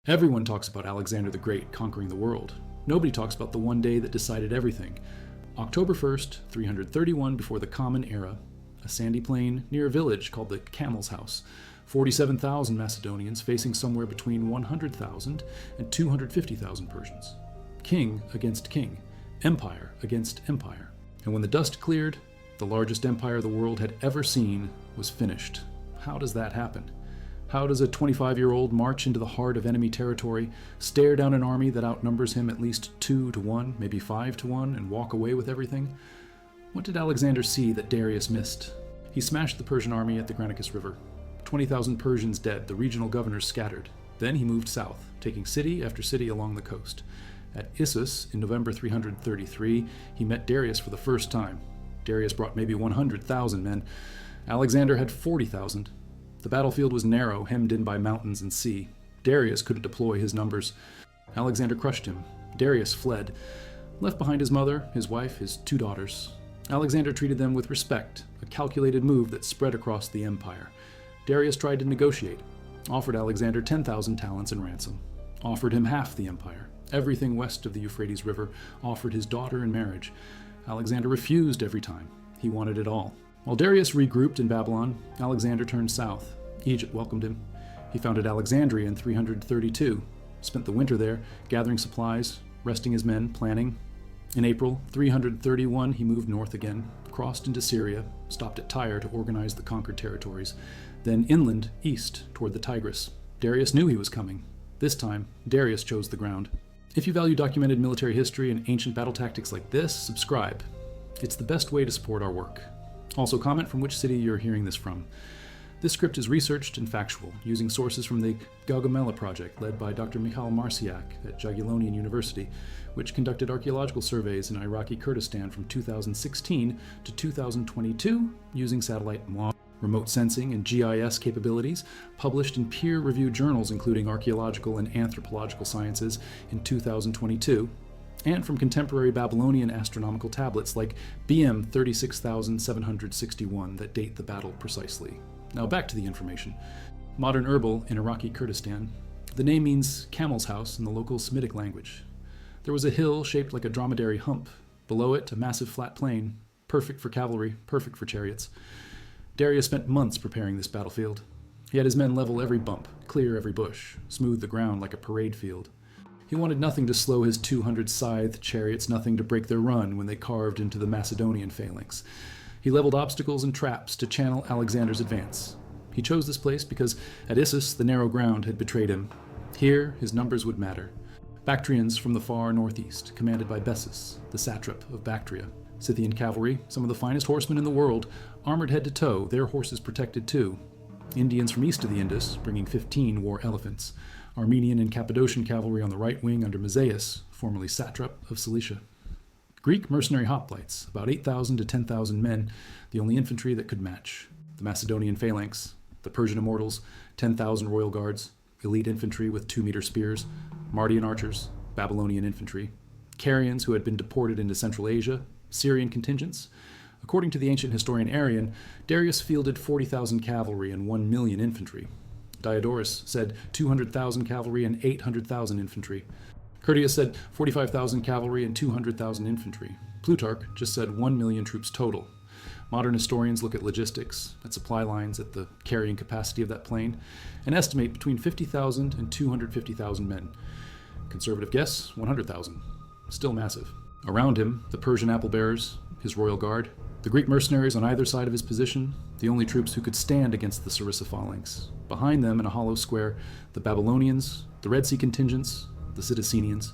Everyone talks about Alexander the Great conquering the world. Nobody talks about the one day that decided everything. October 1st, 331 before the Common Era, a sandy plain near a village called the Camel's House. 47,000 Macedonians facing somewhere between 100,000 and 250,000 Persians. King against king, empire against empire. And when the dust cleared, the largest empire the world had ever seen was finished. How does that happen? How does a 25-year-old march into the heart of enemy territory, stare down an army that outnumbers him at least 2 to 1, maybe 5 to 1, and walk away with everything? What did Alexander see that Darius missed? He smashed the Persian army at the Granicus River. 20,000 Persians dead, the regional governors scattered. Then he moved south, taking city after city along the coast. At Issus, in November 333, he met Darius for the first time. Darius brought maybe 100,000 men. Alexander had 40,000. The battlefield was narrow, hemmed in by mountains and sea. Darius couldn't deploy his numbers. Alexander crushed him. Darius fled, left behind his mother, his wife, his 2 daughters. Alexander treated them with respect, a calculated move that spread across the empire. Darius tried to negotiate, offered Alexander 10,000 talents in ransom, offered him half the empire, everything west of the Euphrates River, offered his daughter in marriage. Alexander refused every time. He wanted it all. While Darius regrouped in Babylon, Alexander turned south. Egypt welcomed him. He founded Alexandria in 332, spent the winter there, gathering supplies, resting his men, planning. In April 331, he moved north again, crossed into Syria, stopped at Tyre to organize the conquered territories, then inland, east, toward the Tigris. Darius knew he was coming. This time, Darius chose the ground. If you value documented military history and ancient battle tactics like this, subscribe. It's the best way to support our work. Also, comment from which city you're hearing this from. This script is researched and factual, using sources from the Gaugamela project led by Dr. Michal Marciak at Jagiellonian University, which conducted archaeological surveys in Iraqi Kurdistan from 2016 to 2022 using satellite remote sensing and GIS capabilities, published in peer-reviewed journals including Archaeological and Anthropological Sciences in 2022, and from contemporary Babylonian astronomical tablets like BM 36761 that date the battle precisely. Now back to the information. Modern Erbil in Iraqi Kurdistan. The name means camel's house in the local Semitic language. There was a hill shaped like a dromedary hump. Below it, a massive flat plain, perfect for cavalry, perfect for chariots. Darius spent months preparing this battlefield. He had his men level every bump, clear every bush, smooth the ground like a parade field. He wanted nothing to slow his 200 scythed chariots, nothing to break their run when they carved into the Macedonian phalanx. He leveled obstacles and traps to channel Alexander's advance. He chose this place because at Issus the narrow ground had betrayed him. Here his numbers would matter. Bactrians from the far northeast, commanded by Bessus, the satrap of Bactria. Scythian cavalry, some of the finest horsemen in the world, armored head to toe, their horses protected too. Indians from east of the Indus, bringing 15 war elephants. Armenian and Cappadocian cavalry on the right wing under Mazaeus, formerly satrap of Cilicia. Greek mercenary hoplites, about 8,000 to 10,000 men, the only infantry that could match. The Macedonian phalanx, the Persian immortals, 10,000 royal guards, elite infantry with 2-meter spears, Mardian archers, Babylonian infantry, Carians who had been deported into Central Asia, Syrian contingents. According to the ancient historian Arrian, Darius fielded 40,000 cavalry and 1 million infantry. Diodorus said 200,000 cavalry and 800,000 infantry. Curtius said 45,000 cavalry and 200,000 infantry. Plutarch just said 1 million troops total. Modern historians look at logistics, at supply lines, at the carrying capacity of that plain, and estimate between 50,000 and 250,000 men. Conservative guess, 100,000. Still massive. Around him, the Persian apple-bearers, his royal guard, the Greek mercenaries on either side of his position, the only troops who could stand against the Sarissa phalanx. Behind them, in a hollow square, the Babylonians, the Red Sea contingents, the Sidicinians.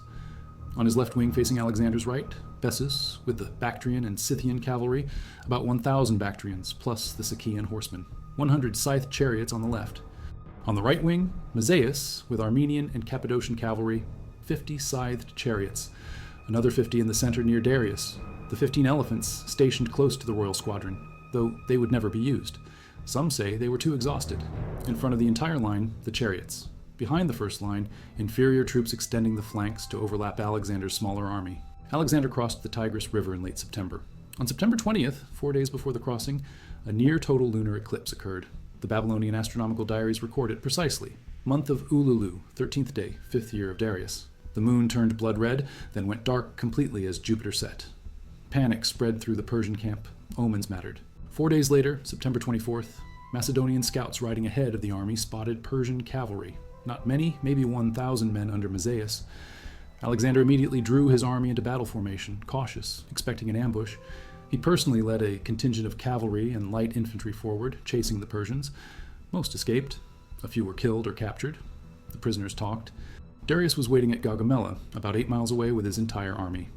On his left wing facing Alexander's right, Bessus, with the Bactrian and Scythian cavalry, about 1,000 Bactrians, plus the Sacaean horsemen, 100 scythed chariots on the left. On the right wing, Mazaeus, with Armenian and Cappadocian cavalry, 50 scythed chariots, another 50 in the center near Darius, the 15 elephants stationed close to the royal squadron, though they would never be used. Some say they were too exhausted. In front of the entire line, the chariots. Behind the first line, inferior troops extending the flanks to overlap Alexander's smaller army. Alexander crossed the Tigris River in late September. On September 20th, 4 days before the crossing, a near-total lunar eclipse occurred. The Babylonian astronomical diaries record it precisely. Month of Ululu, 13th day, 5th year of Darius. The moon turned blood red, then went dark completely as Jupiter set. Panic spread through the Persian camp. Omens mattered. 4 days later, September 24th, Macedonian scouts riding ahead of the army spotted Persian cavalry. Not many, maybe 1,000 men under Mazaeus. Alexander immediately drew his army into battle formation, cautious, expecting an ambush. He personally led a contingent of cavalry and light infantry forward, chasing the Persians. Most escaped. A few were killed or captured. The prisoners talked. Darius was waiting at Gaugamela, about 8 miles away with his entire army.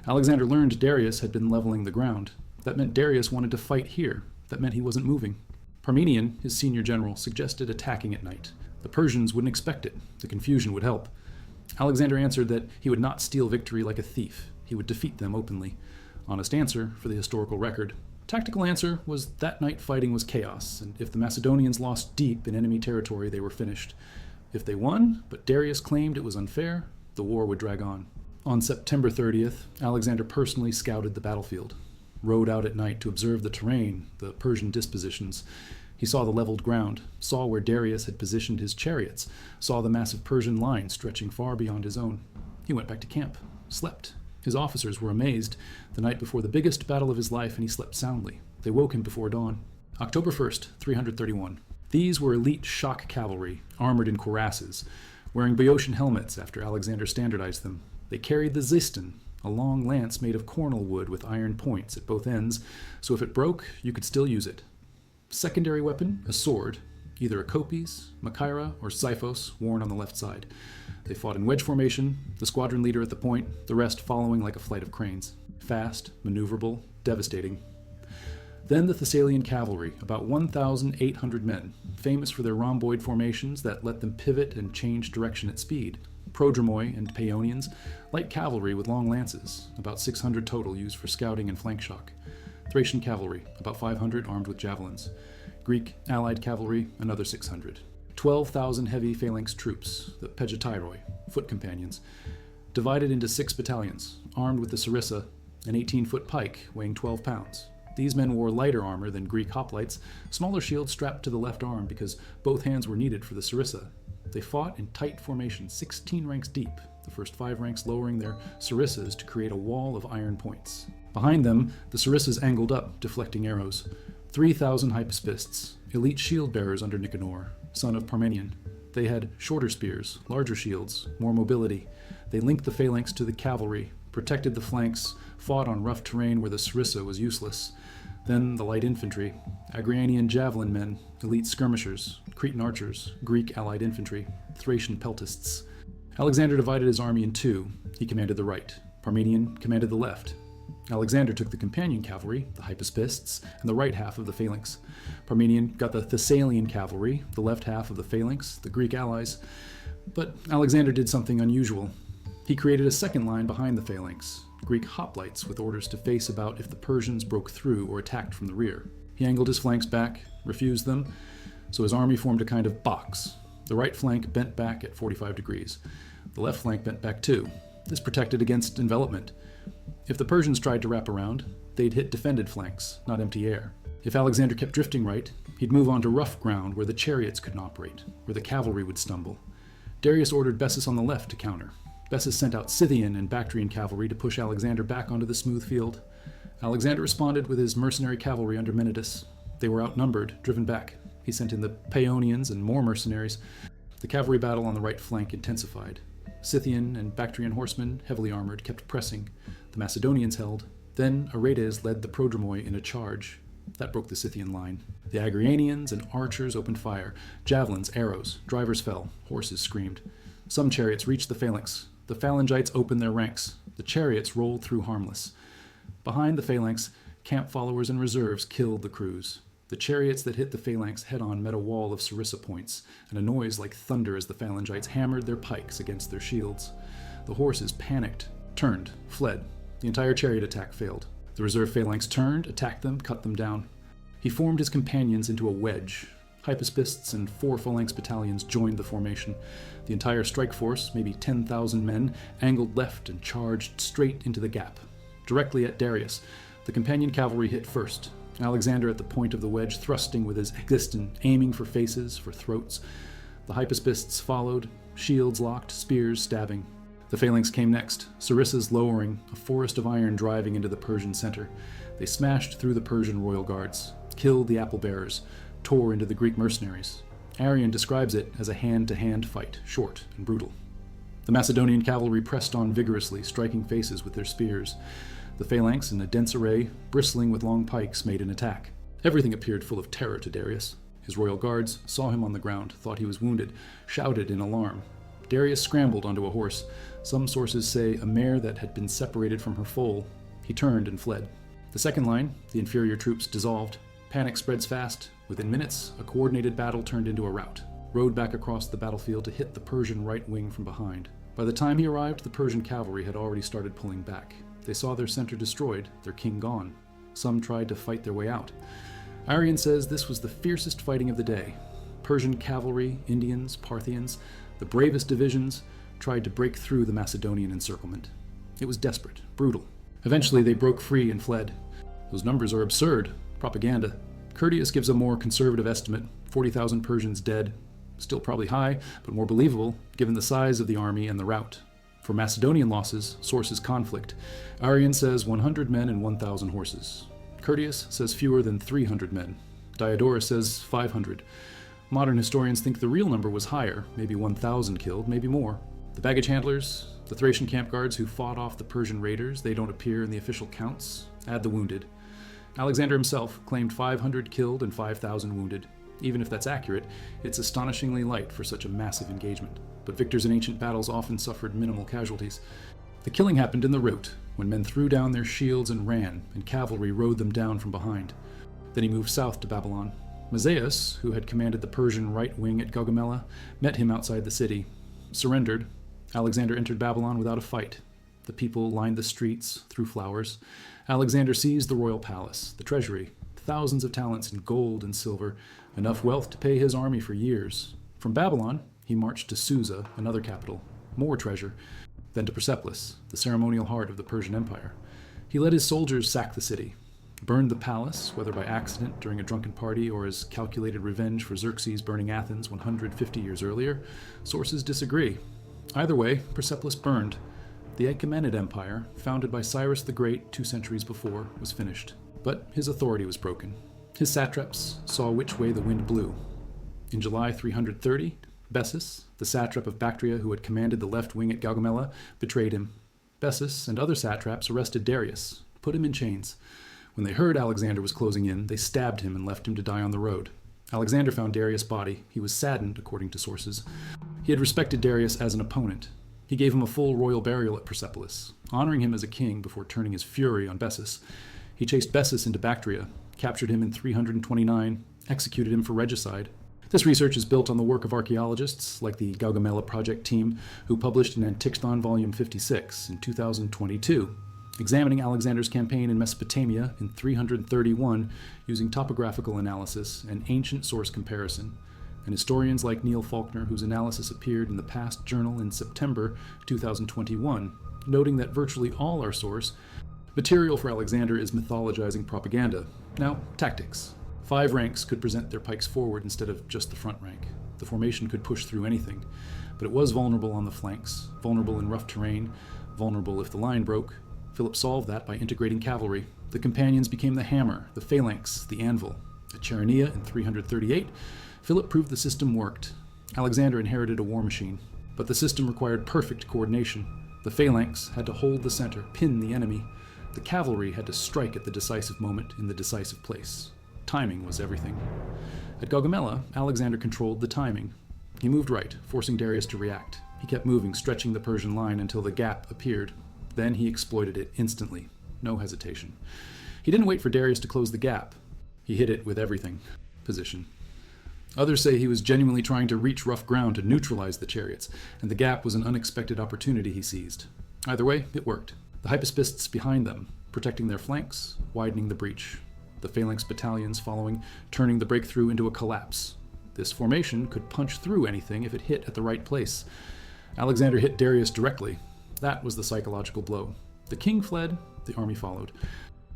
Alexander learned Darius had been leveling the ground. That meant Darius wanted to fight here. That meant he wasn't moving. Parmenion, his senior general, suggested attacking at night. The Persians wouldn't expect it. The confusion would help. Alexander answered that he would not steal victory like a thief. He would defeat them openly. Honest answer for the historical record. Tactical answer was that night fighting was chaos, and if the Macedonians lost deep in enemy territory, they were finished. If they won, but Darius claimed it was unfair, the war would drag on. On September 30th, Alexander personally scouted the battlefield, rode out at night to observe the terrain, the Persian dispositions. He saw the leveled ground, saw where Darius had positioned his chariots, saw the massive Persian line stretching far beyond his own. He went back to camp, slept. His officers were amazed. The night before the biggest battle of his life, and he slept soundly. They woke him before dawn. October 1st, 331. These were elite shock cavalry, armored in cuirasses, wearing Boeotian helmets after Alexander standardized them. They carried the ziston, a long lance made of cornel wood with iron points at both ends, so if it broke, you could still use it. Secondary weapon, a sword, either a kopis, machaira, or xiphos, worn on the left side. They fought in wedge formation, the squadron leader at the point, the rest following like a flight of cranes. Fast, maneuverable, devastating. Then the Thessalian cavalry, about 1,800 men, famous for their rhomboid formations that let them pivot and change direction at speed. Prodromoi and Paeonians, light cavalry with long lances, about 600 total used for scouting and flank shock. Thracian cavalry, about 500 armed with javelins. Greek allied cavalry, another 600. 12,000 heavy phalanx troops, the Pegetairoi, foot companions, divided into 6 battalions, armed with the sarissa, an 18-foot pike weighing 12 pounds. These men wore lighter armor than Greek hoplites, smaller shields strapped to the left arm because both hands were needed for the sarissa. They fought in tight formation, 16 ranks deep, the first 5 ranks lowering their sarissas to create a wall of iron points. Behind them, the sarissas angled up, deflecting arrows. 3,000 hypaspists, elite shield bearers under Nicanor, son of Parmenion. They had shorter spears, larger shields, more mobility. They linked the phalanx to the cavalry, protected the flanks, fought on rough terrain where the sarissa was useless. Then the light infantry, Agrianian javelin men, elite skirmishers, Cretan archers, Greek allied infantry, Thracian peltasts. Alexander divided his army in 2. He commanded the right. Parmenion commanded the left. Alexander took the companion cavalry, the hypaspists, and the right half of the phalanx. Parmenion got the Thessalian cavalry, the left half of the phalanx, the Greek allies. But Alexander did something unusual. He created a second line behind the phalanx, Greek hoplites with orders to face about if the Persians broke through or attacked from the rear. He angled his flanks back, refused them, so his army formed a kind of box. The right flank bent back at 45 degrees. The left flank bent back too. This protected against envelopment. If the Persians tried to wrap around, they'd hit defended flanks, not empty air. If Alexander kept drifting right, he'd move on to rough ground where the chariots couldn't operate, where the cavalry would stumble. Darius ordered Bessus on the left to counter. Bessus sent out Scythian and Bactrian cavalry to push Alexander back onto the smooth field. Alexander responded with his mercenary cavalry under Menidas. They were outnumbered, driven back. He sent in the Paeonians and more mercenaries. The cavalry battle on the right flank intensified. Scythian and Bactrian horsemen, heavily armored, kept pressing. The Macedonians held. Then Aretes led the Prodromoi in a charge. That broke the Scythian line. The Agrianians and archers opened fire. Javelins, arrows, drivers fell, horses screamed. Some chariots reached the phalanx. The phalangites opened their ranks. The chariots rolled through harmless. Behind the phalanx, camp followers and reserves killed the crews. The chariots that hit the phalanx head-on met a wall of sarissa points, and a noise like thunder as the phalangites hammered their pikes against their shields. The horses panicked, turned, fled. The entire chariot attack failed. The reserve phalanx turned, attacked them, cut them down. He formed his companions into a wedge. Hypaspists and 4 phalanx battalions joined the formation. The entire strike force, maybe 10,000 men, angled left and charged straight into the gap. Directly at Darius, the companion cavalry hit first. Alexander at the point of the wedge, thrusting with his existence, aiming for faces, for throats. The hypaspists followed, shields locked, spears stabbing. The phalanx came next, sarissas lowering, a forest of iron driving into the Persian center. They smashed through the Persian royal guards, killed the apple-bearers, tore into the Greek mercenaries. Arrian describes it as a hand-to-hand fight, short and brutal. The Macedonian cavalry pressed on vigorously, striking faces with their spears. The phalanx, in a dense array, bristling with long pikes, made an attack. Everything appeared full of terror to Darius. His royal guards saw him on the ground, thought he was wounded, shouted in alarm. Darius scrambled onto a horse. Some sources say a mare that had been separated from her foal. He turned and fled. The second line, the inferior troops, dissolved. Panic spreads fast. Within minutes, a coordinated battle turned into a rout. Rode back across the battlefield to hit the Persian right wing from behind. By the time he arrived, the Persian cavalry had already started pulling back. They saw their center destroyed, their king gone. Some tried to fight their way out. Arrian says this was the fiercest fighting of the day. Persian cavalry, Indians, Parthians, the bravest divisions, tried to break through the Macedonian encirclement. It was desperate, brutal. Eventually they broke free and fled. Those numbers are absurd. Propaganda. Curtius gives a more conservative estimate, 40,000 Persians dead. Still probably high, but more believable, given the size of the army and the rout. For Macedonian losses, sources conflict. Arrian says 100 men and 1,000 horses. Curtius says fewer than 300 men. Diodorus says 500. Modern historians think the real number was higher, maybe 1,000 killed, maybe more. The baggage handlers, the Thracian camp guards who fought off the Persian raiders, they don't appear in the official counts. Add the wounded. Alexander himself claimed 500 killed and 5,000 wounded. Even if that's accurate, it's astonishingly light for such a massive engagement. But victors in ancient battles often suffered minimal casualties. The killing happened in the rout, when men threw down their shields and ran, and cavalry rode them down from behind. Then he moved south to Babylon. Mazaeus, who had commanded the Persian right wing at Gaugamela, met him outside the city. Surrendered, Alexander entered Babylon without a fight. The people lined the streets, threw flowers. Alexander seized the royal palace, the treasury, thousands of talents in gold and silver, enough wealth to pay his army for years. From Babylon, he marched to Susa, another capital, more treasure, then to Persepolis, the ceremonial heart of the Persian Empire. He let his soldiers sack the city, burned the palace, whether by accident during a drunken party or as calculated revenge for Xerxes burning Athens 150 years earlier. Sources disagree. Either way, Persepolis burned. The Achaemenid Empire, founded by Cyrus the Great 2 centuries before, was finished. But his authority was broken. His satraps saw which way the wind blew. In July 330, Bessus, the satrap of Bactria who had commanded the left wing at Gaugamela, betrayed him. Bessus and other satraps arrested Darius, put him in chains. When they heard Alexander was closing in, they stabbed him and left him to die on the road. Alexander found Darius' body. He was saddened, according to sources. He had respected Darius as an opponent. He gave him a full royal burial at Persepolis, honoring him as a king before turning his fury on Bessus. He chased Bessus into Bactria, captured him in 329, executed him for regicide. This research is built on the work of archaeologists like the Gaugamela Project team, who published in Antichthon Volume 56 in 2022, examining Alexander's campaign in Mesopotamia in 331 using topographical analysis and ancient source comparison, and historians like Neil Faulkner, whose analysis appeared in the Past Journal in September 2021, noting that virtually all our source material for Alexander is mythologizing propaganda. Now, tactics. 5 ranks could present their pikes forward instead of just the front rank. The formation could push through anything, but it was vulnerable on the flanks, vulnerable in rough terrain, vulnerable if the line broke. Philip solved that by integrating cavalry. The companions became the hammer, the phalanx, the anvil. At Chaeronea in 338, Philip proved the system worked. Alexander inherited a war machine, but the system required perfect coordination. The phalanx had to hold the center, pin the enemy. The cavalry had to strike at the decisive moment in the decisive place. Timing was everything. At Gaugamela, Alexander controlled the timing. He moved right, forcing Darius to react. He kept moving, stretching the Persian line until the gap appeared. Then he exploited it instantly. No hesitation. He didn't wait for Darius to close the gap. He hit it with everything. Position. Others say he was genuinely trying to reach rough ground to neutralize the chariots, and the gap was an unexpected opportunity he seized. Either way, it worked. The hypaspists behind them, protecting their flanks, widening the breach. The phalanx battalions following, turning the breakthrough into a collapse. This formation could punch through anything if it hit at the right place. Alexander hit Darius directly. That was the psychological blow. The king fled, the army followed.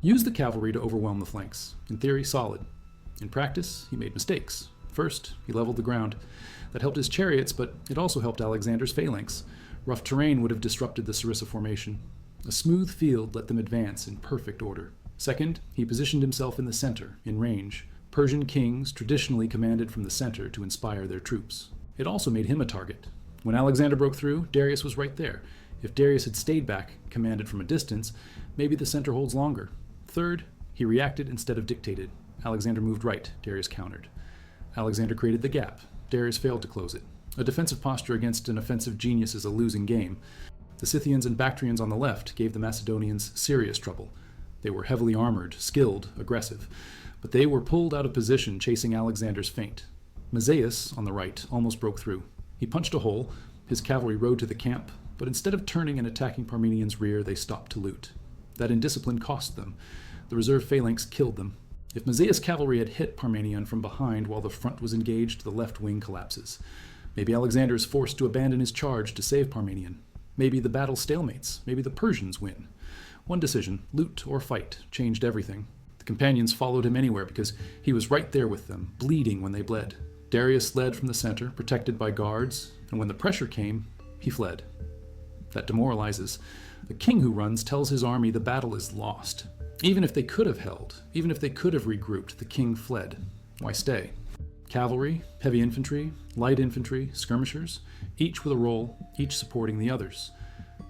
Used the cavalry to overwhelm the flanks. In theory, solid. In practice, he made mistakes. First, he leveled the ground. That helped his chariots, but it also helped Alexander's phalanx. Rough terrain would have disrupted the sarissa formation. A smooth field let them advance in perfect order. Second, he positioned himself in the center, in range. Persian kings traditionally commanded from the center to inspire their troops. It also made him a target. When Alexander broke through, Darius was right there. If Darius had stayed back, commanded from a distance, maybe the center holds longer. Third, he reacted instead of dictated. Alexander moved right, Darius countered. Alexander created the gap. Darius failed to close it. A defensive posture against an offensive genius is a losing game. The Scythians and Bactrians on the left gave the Macedonians serious trouble. They were heavily armored, skilled, aggressive, but they were pulled out of position chasing Alexander's feint. Mazaeus, on the right, almost broke through. He punched a hole, his cavalry rode to the camp, but instead of turning and attacking Parmenions' rear, they stopped to loot. That indiscipline cost them. The reserve phalanx killed them. If Mazaeus' cavalry had hit Parmenion from behind while the front was engaged, the left wing collapses. Maybe Alexander is forced to abandon his charge to save Parmenion. Maybe the battle stalemates. Maybe the Persians win. One decision, loot or fight, changed everything. The companions followed him anywhere because he was right there with them, bleeding when they bled. Darius led from the center, protected by guards, and when the pressure came, he fled. That demoralizes. The king who runs tells his army the battle is lost. Even if they could have held, even if they could have regrouped, the king fled. Why stay? Cavalry, heavy infantry, light infantry, skirmishers, each with a role, each supporting the others.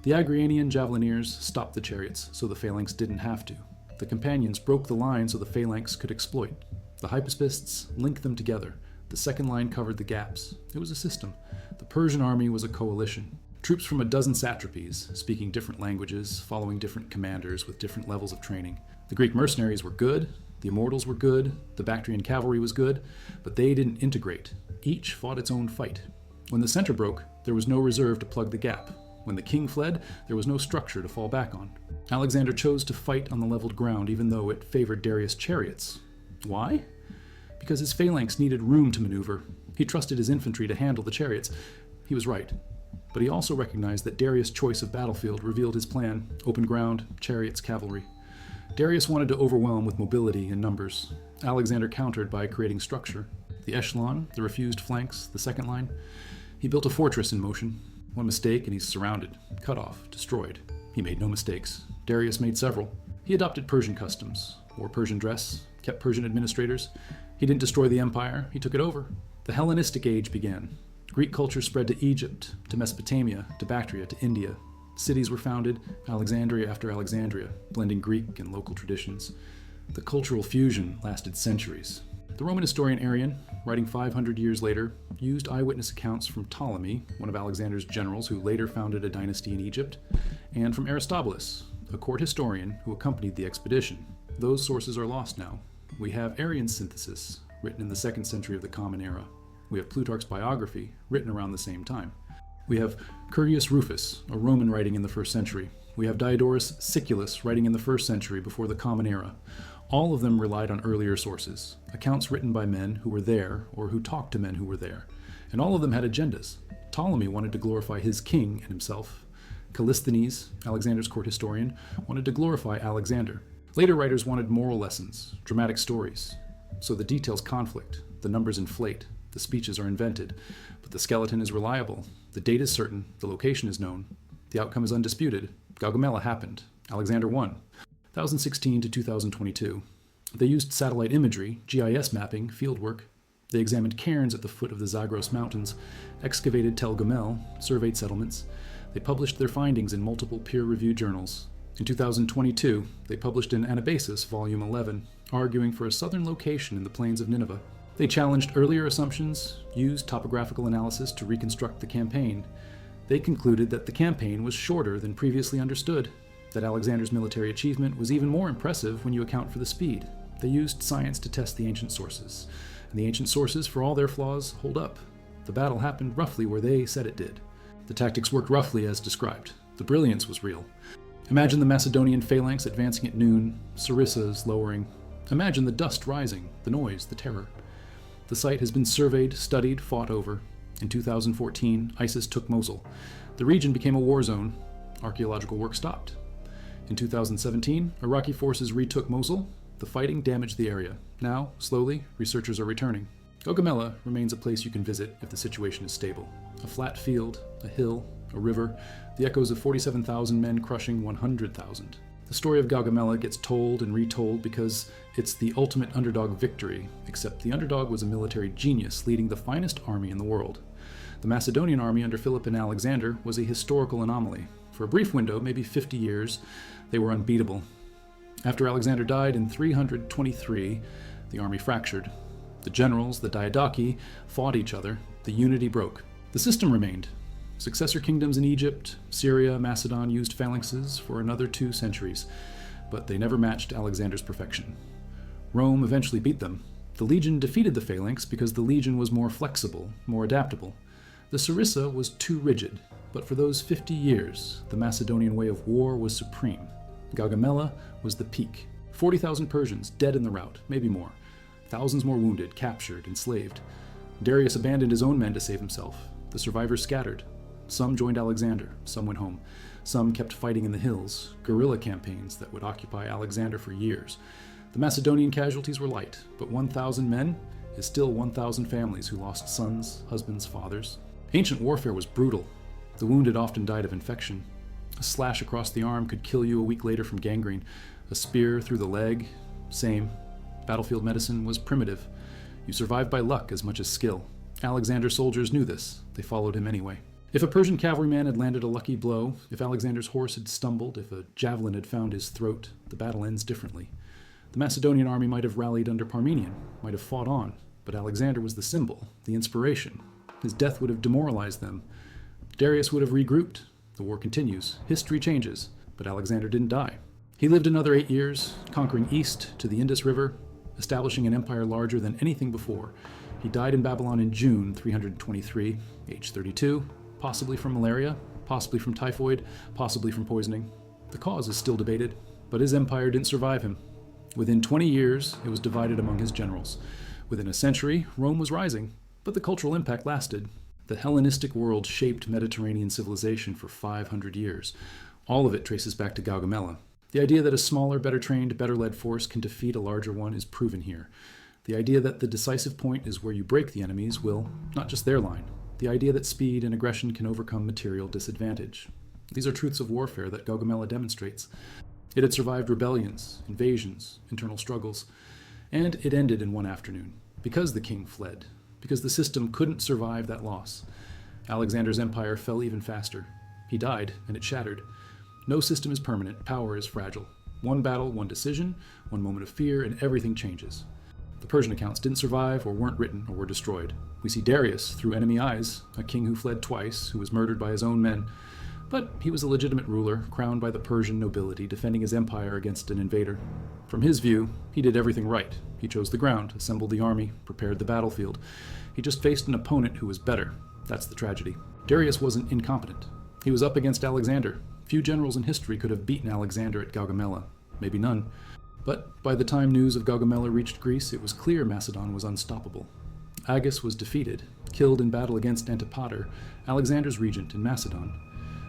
The Agrianian javelineers stopped the chariots, so the phalanx didn't have to. The companions broke the line so the phalanx could exploit. The hypaspists linked them together. The second line covered the gaps. It was a system. The Persian army was a coalition. Troops from a dozen satrapies, speaking different languages, following different commanders with different levels of training. The Greek mercenaries were good, the immortals were good, the Bactrian cavalry was good, but they didn't integrate. Each fought its own fight. When the center broke, there was no reserve to plug the gap. When the king fled, there was no structure to fall back on. Alexander chose to fight on the leveled ground even though it favored Darius' chariots. Why? Because his phalanx needed room to maneuver. He trusted his infantry to handle the chariots. He was right. But he also recognized that Darius' choice of battlefield revealed his plan: open ground, chariots, cavalry. Darius wanted to overwhelm with mobility and numbers. Alexander countered by creating structure. The echelon, the refused flanks, the second line. He built a fortress in motion. One mistake and he's surrounded, cut off, destroyed. He made no mistakes. Darius made several. He adopted Persian customs, wore Persian dress, kept Persian administrators. He didn't destroy the empire, he took it over. The Hellenistic age began. Greek culture spread to Egypt, to Mesopotamia, to Bactria, to India. Cities were founded, Alexandria after Alexandria, blending Greek and local traditions. The cultural fusion lasted centuries. The Roman historian Arrian, writing 500 years later, used eyewitness accounts from Ptolemy, one of Alexander's generals who later founded a dynasty in Egypt, and from Aristobulus, a court historian who accompanied the expedition. Those sources are lost now. We have Arrian's synthesis, written in the 2nd century of the Common Era. We have Plutarch's biography, written around the same time. We have Curius Rufus, a Roman writing in the 1st century. We have Diodorus Siculus writing in the 1st century before the Common Era. All of them relied on earlier sources, accounts written by men who were there or who talked to men who were there. And all of them had agendas. Ptolemy wanted to glorify his king and himself. Callisthenes, Alexander's court historian, wanted to glorify Alexander. Later writers wanted moral lessons, dramatic stories. So the details conflict, the numbers inflate, the speeches are invented, but the skeleton is reliable, the date is certain, the location is known, the outcome is undisputed. Gaugamela happened. Alexander won. 2016 to 2022. They used satellite imagery, GIS mapping, fieldwork. They examined cairns at the foot of the Zagros Mountains, excavated Tel Gamel, surveyed settlements. They published their findings in multiple peer-reviewed journals. In 2022, they published in Anabasis, Volume 11, arguing for a southern location in the plains of Nineveh. They challenged earlier assumptions, used topographical analysis to reconstruct the campaign. They concluded that the campaign was shorter than previously understood, that Alexander's military achievement was even more impressive when you account for the speed. They used science to test the ancient sources, and the ancient sources, for all their flaws, hold up. The battle happened roughly where they said it did. The tactics worked roughly as described. The brilliance was real. Imagine the Macedonian phalanx advancing at noon, sarissas lowering. Imagine the dust rising, the noise, the terror. The site has been surveyed, studied, fought over. In 2014, ISIS took Mosul. The region became a war zone. Archaeological work stopped. In 2017, Iraqi forces retook Mosul. The fighting damaged the area. Now, slowly, researchers are returning. Gaugamela remains a place you can visit if the situation is stable. A flat field, a hill, a river, the echoes of 47,000 men crushing 100,000. The story of Gaugamela gets told and retold because it's the ultimate underdog victory, except the underdog was a military genius leading the finest army in the world. The Macedonian army under Philip and Alexander was a historical anomaly. For a brief window, maybe 50 years, they were unbeatable. After Alexander died in 323, the army fractured. The generals, the diadochi, fought each other. The unity broke. The system remained. Successor kingdoms in Egypt, Syria, Macedon used phalanxes for another 2 centuries, but they never matched Alexander's perfection. Rome eventually beat them. The legion defeated the phalanx because the legion was more flexible, more adaptable. The sarissa was too rigid, but for those 50 years, the Macedonian way of war was supreme. Gaugamela was the peak. 40,000 Persians dead in the rout, maybe more. Thousands more wounded, captured, enslaved. Darius abandoned his own men to save himself. The survivors scattered. Some joined Alexander, some went home. Some kept fighting in the hills, guerrilla campaigns that would occupy Alexander for years. The Macedonian casualties were light, but 1,000 men is still 1,000 families who lost sons, husbands, fathers. Ancient warfare was brutal. The wounded often died of infection. A slash across the arm could kill you a week later from gangrene. A spear through the leg, same. Battlefield medicine was primitive. You survived by luck as much as skill. Alexander's soldiers knew this. They followed him anyway. If a Persian cavalryman had landed a lucky blow, if Alexander's horse had stumbled, if a javelin had found his throat, the battle ends differently. The Macedonian army might have rallied under Parmenion, might have fought on, but Alexander was the symbol, the inspiration. His death would have demoralized them. Darius would have regrouped. The war continues. History changes, but Alexander didn't die. He lived another 8 years, conquering east to the Indus River, establishing an empire larger than anything before. He died in Babylon in June 323, age 32, possibly from malaria, possibly from typhoid, possibly from poisoning. The cause is still debated, but his empire didn't survive him. Within 20 years, it was divided among his generals. Within a century, Rome was rising, but the cultural impact lasted. The Hellenistic world shaped Mediterranean civilization for 500 years. All of it traces back to Gaugamela. The idea that a smaller, better trained, better led force can defeat a larger one is proven here. The idea that the decisive point is where you break the enemies will, not just their line. The idea that speed and aggression can overcome material disadvantage. These are truths of warfare that Gaugamela demonstrates. It had survived rebellions, invasions, internal struggles, and it ended in one afternoon, because the king fled, because the system couldn't survive that loss. Alexander's empire fell even faster. He died, and it shattered. No system is permanent, power is fragile. One battle, one decision, one moment of fear, and everything changes. The Persian accounts didn't survive or weren't written or were destroyed. We see Darius through enemy eyes, a king who fled twice, who was murdered by his own men. But he was a legitimate ruler, crowned by the Persian nobility, defending his empire against an invader. From his view, he did everything right. He chose the ground, assembled the army, prepared the battlefield. He just faced an opponent who was better. That's the tragedy. Darius wasn't incompetent. He was up against Alexander. Few generals in history could have beaten Alexander at Gaugamela. Maybe none. But by the time news of Gaugamela reached Greece, it was clear Macedon was unstoppable. Agis was defeated, killed in battle against Antipater, Alexander's regent in Macedon.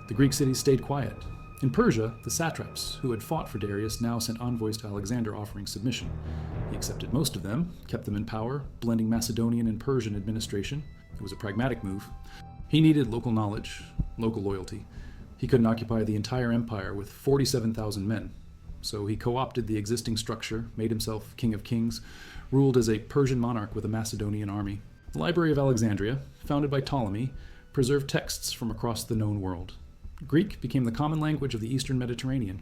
The Greek cities stayed quiet. In Persia, the satraps who had fought for Darius now sent envoys to Alexander offering submission. He accepted most of them, kept them in power, blending Macedonian and Persian administration. It was a pragmatic move. He needed local knowledge, local loyalty. He couldn't occupy the entire empire with 47,000 men. So he co-opted the existing structure, made himself king of kings, ruled as a Persian monarch with a Macedonian army. The Library of Alexandria, founded by Ptolemy, preserved texts from across the known world. Greek became the common language of the Eastern Mediterranean.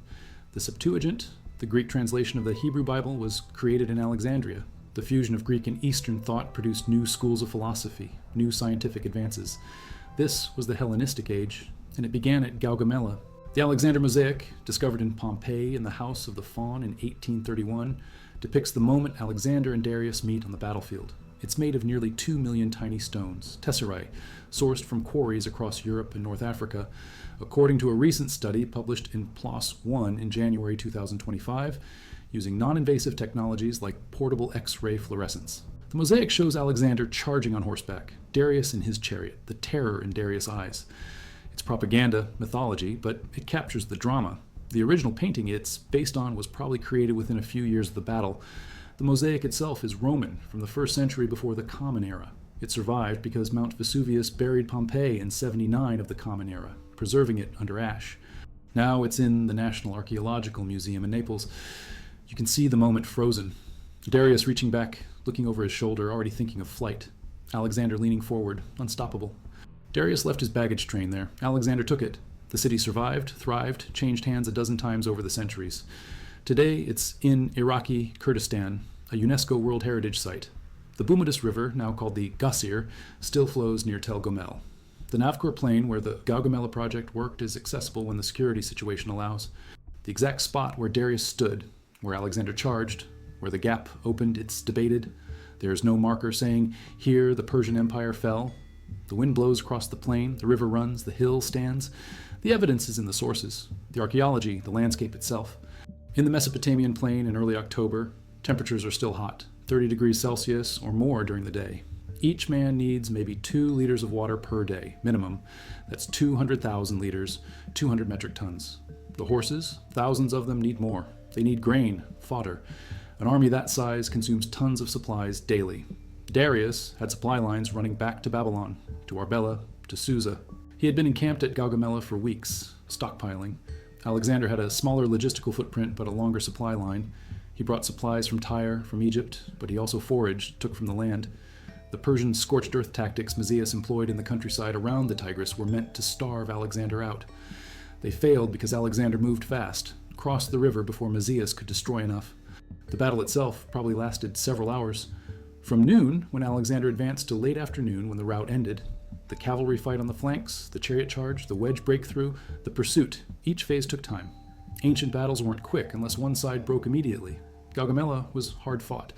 The Septuagint, the Greek translation of the Hebrew Bible, was created in Alexandria. The fusion of Greek and Eastern thought produced new schools of philosophy, new scientific advances. This was the Hellenistic age, and it began at Gaugamela. The Alexander mosaic, discovered in Pompeii in the House of the Faun in 1831, depicts the moment Alexander and Darius meet on the battlefield. It's made of nearly 2 million tiny stones, tesserae, sourced from quarries across Europe and North Africa, according to a recent study published in PLOS One in January 2025, using non-invasive technologies like portable X-ray fluorescence. The mosaic shows Alexander charging on horseback, Darius in his chariot, the terror in Darius' eyes. It's propaganda, mythology, but it captures the drama. The original painting it's based on was probably created within a few years of the battle. The mosaic itself is Roman, from the 1st century before the Common Era. It survived because Mount Vesuvius buried Pompeii in 79 of the Common Era, preserving it under ash. Now it's in the National Archaeological Museum in Naples. You can see the moment frozen. Darius reaching back, looking over his shoulder, already thinking of flight. Alexander leaning forward, unstoppable. Darius left his baggage train there. Alexander took it. The city survived, thrived, changed hands a dozen times over the centuries. Today, it's in Iraqi Kurdistan, a UNESCO World Heritage Site. The Bumidus River, now called the Gasir, still flows near Tel Gomel. The Navkor Plain, where the Gaugamela project worked, is accessible when the security situation allows. The exact spot where Darius stood, where Alexander charged, where the gap opened, it's debated. There is no marker saying, here the Persian Empire fell. The wind blows across the plain, the river runs, the hill stands. The evidence is in the sources, the archaeology, the landscape itself. In the Mesopotamian plain in early October, temperatures are still hot, 30 degrees Celsius or more during the day. Each man needs maybe 2 liters of water per day, minimum. That's 200,000 liters, 200 metric tons. The horses, thousands of them, need more. They need grain, fodder. An army that size consumes tons of supplies daily. Darius had supply lines running back to Babylon, to Arbela, to Susa. He had been encamped at Gaugamela for weeks, stockpiling. Alexander had a smaller logistical footprint but a longer supply line. He brought supplies from Tyre, from Egypt, but he also foraged, took from the land. The Persian scorched earth tactics Mazias employed in the countryside around the Tigris were meant to starve Alexander out. They failed because Alexander moved fast, crossed the river before Mazias could destroy enough. The battle itself probably lasted several hours. From noon, when Alexander advanced, to late afternoon, when the rout ended. The cavalry fight on the flanks, the chariot charge, the wedge breakthrough, the pursuit, each phase took time. Ancient battles weren't quick unless one side broke immediately. Gaugamela was hard fought.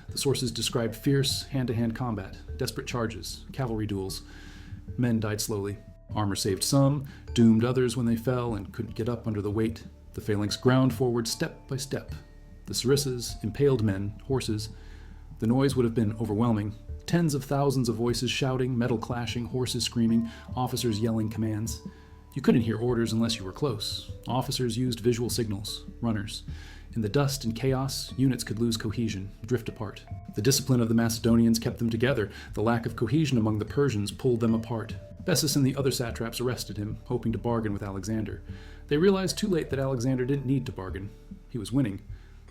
The sources described fierce hand-to-hand combat, desperate charges, cavalry duels. Men died slowly. Armor saved some, doomed others when they fell and couldn't get up under the weight. The phalanx ground forward step by step. The sarissas impaled men, horses. The noise would have been overwhelming. Tens of thousands of voices shouting, metal clashing, horses screaming, officers yelling commands. You couldn't hear orders unless you were close. Officers used visual signals, runners. In the dust and chaos, units could lose cohesion, drift apart. The discipline of the Macedonians kept them together. The lack of cohesion among the Persians pulled them apart. Bessus and the other satraps arrested him, hoping to bargain with Alexander. They realized too late that Alexander didn't need to bargain. He was winning.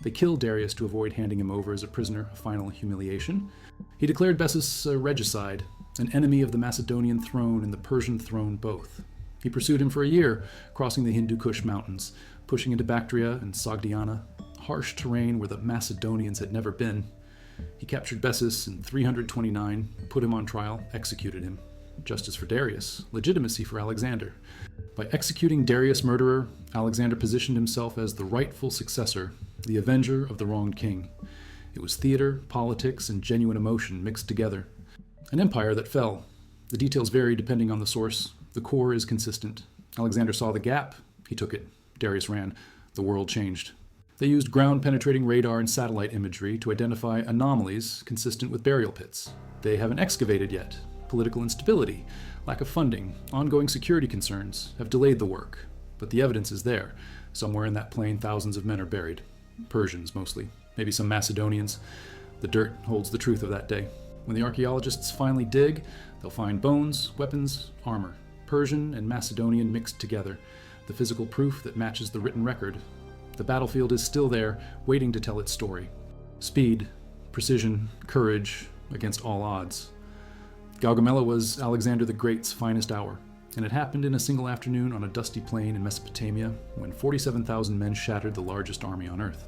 They killed Darius to avoid handing him over as a prisoner, a final humiliation. He declared Bessus a regicide, an enemy of the Macedonian throne and the Persian throne both. He pursued him for a year, crossing the Hindu Kush mountains, pushing into Bactria and Sogdiana, harsh terrain where the Macedonians had never been. He captured Bessus in 329, put him on trial, executed him. Justice for Darius, legitimacy for Alexander. By executing Darius' murderer, Alexander positioned himself as the rightful successor, the avenger of the wronged king. It was theater, politics, and genuine emotion mixed together. An empire that fell. The details vary depending on the source. The core is consistent. Alexander saw the gap. He took it. Darius ran. The world changed. They used ground-penetrating radar and satellite imagery to identify anomalies consistent with burial pits. They haven't excavated yet. Political instability, lack of funding, ongoing security concerns have delayed the work. But the evidence is there. Somewhere in that plain, thousands of men are buried. Persians, mostly. Maybe some Macedonians. The dirt holds the truth of that day. When the archaeologists finally dig, they'll find bones, weapons, armor. Persian and Macedonian mixed together. The physical proof that matches the written record. The battlefield is still there, waiting to tell its story. Speed, precision, courage, against all odds. Gaugamela was Alexander the Great's finest hour, and it happened in a single afternoon on a dusty plain in Mesopotamia when 47,000 men shattered the largest army on earth.